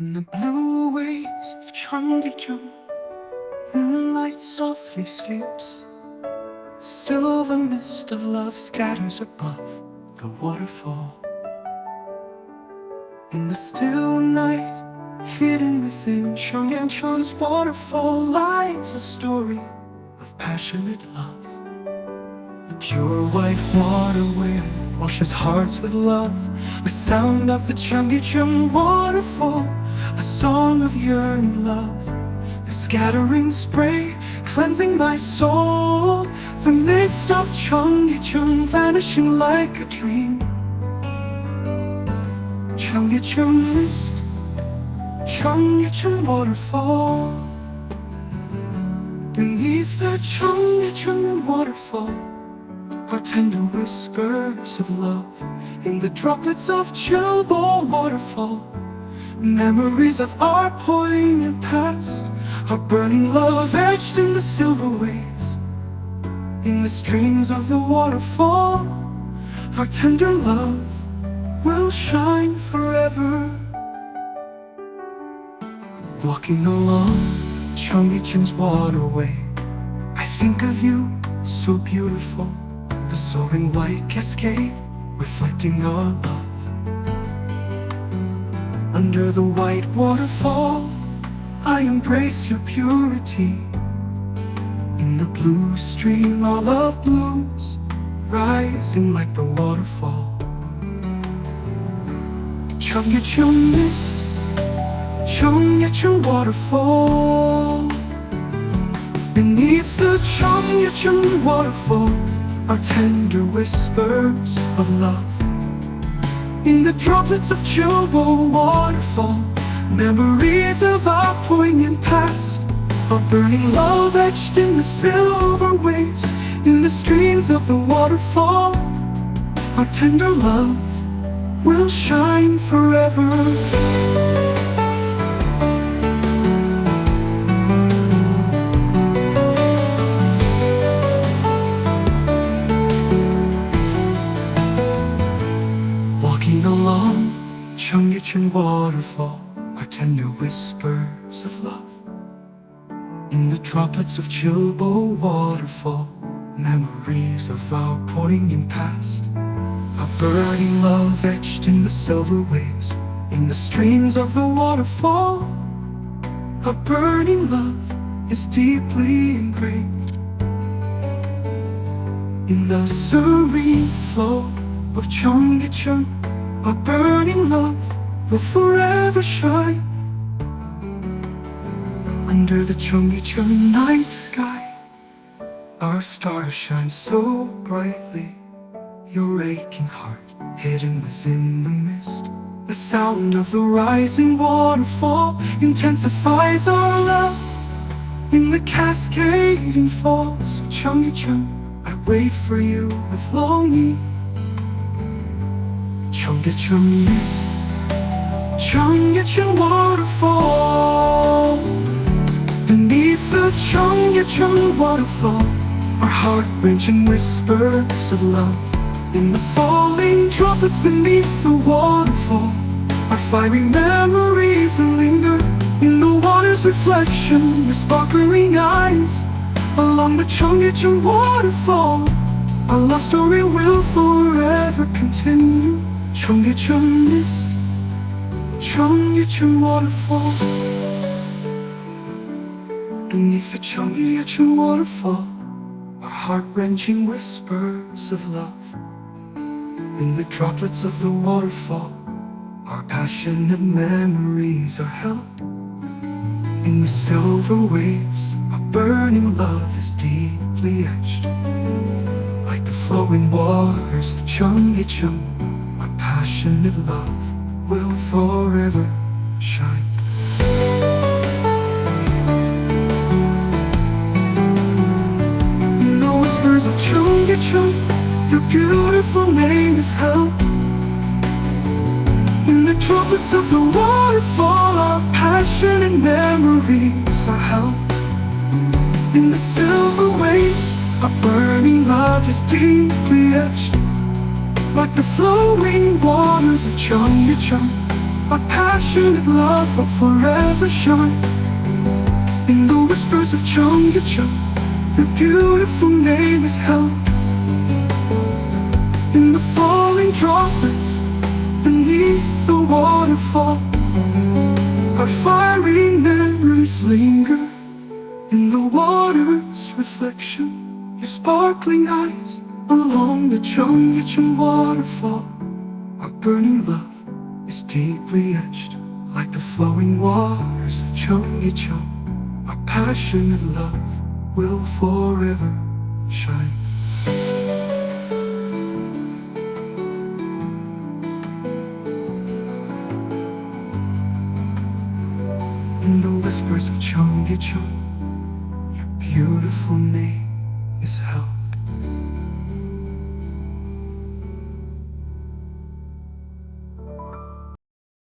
In the blue waves of Cheonggyecheon, moonlight softly sleeps. Silver mist of love scatters above the waterfall. In the still night, hidden within Cheonggyecheon's waterfall, lies a story of passionate love. The pure white water wheel washes hearts with love. The sound of the Cheonggyecheon Waterfall, a song of yearning love. The scattering spray cleansing my soul. The mist of Cheonggyecheon vanishing like a dream. Cheonggyecheon mist, Cheonggyecheon Waterfall. Beneath the Cheonggyecheon Waterfall are tender whispers of love. In the droplets of Cheonggyecheon Waterfall, memories of our poignant past, our burning love etched in the silver waves. In the streams of the waterfall, our tender love will shine forever. Walking along Cheonggyecheon's waterway, I think of you, so beautiful. The soaring white cascade reflecting our love. Under the white waterfall, I embrace your purity. In the blue stream, our love blooms, rising like the waterfall. Cheonggyecheon mist, Cheonggyecheon Waterfall. Beneath the Cheonggyecheon Waterfall are tender whispers of love. In the droplets of Cheonggyecheon Waterfall, memories of our poignant past, our burning love etched in the silver waves. In the streams of the waterfall, our tender love will shine forever. Walking along Cheonggyecheon Waterfall are tender whispers of love. In the droplets of Cheonggyecheon Waterfall, memories of our poignant past, our burning love etched in the silver waves. In the streams of the waterfall, our burning love is deeply engraved. In the serene flow of Cheonggyecheon, our burning love will forever shine. Under the Cheonggyecheon night sky, our stars shine so brightly. Your aching heart hidden within the mist. The sound of the rising waterfall intensifies our love. In the cascading falls of Cheonggyecheon, I wait for you with longing. Cheonggyecheon mist, Cheonggyecheon Waterfall. Beneath the Cheonggyecheon Waterfall are heart-wrenching whispers of love. In the falling droplets beneath the waterfall, our fiery memories linger. In the water's reflection, your sparkling eyes. Along the Cheonggyecheon Waterfall, our love story will forever continue. Cheonggyecheon mist, Cheonggyecheon Waterfall. Beneath the Cheonggyecheon Waterfall are heart-wrenching whispers of love. In the droplets of the waterfall, our passionate memories are held. In the silver waves, our burning love is deeply etched. Like the flowing waters of Cheonggyecheon, our passionate love will forever shine. In the whispers of Cheonggyecheon, your beautiful name is held. In the droplets of the waterfall, our passion and memories are held. In the silver waves, our burning love is deeply etched. Like the flowing waters of Cheonggyecheon, our passionate love will forever shine. In the whispers of Cheonggyecheon, your beautiful name is held. In the falling droplets beneath the waterfall, our fiery memories linger. In the water's reflection, your sparkling eyes along the Cheonggyecheon Waterfall. Our burning love is deeply etched like the flowing waters of Cheonggyecheon. Our passionate love will forever shine. In the whispers of Cheonggyecheon, your beautiful name is held.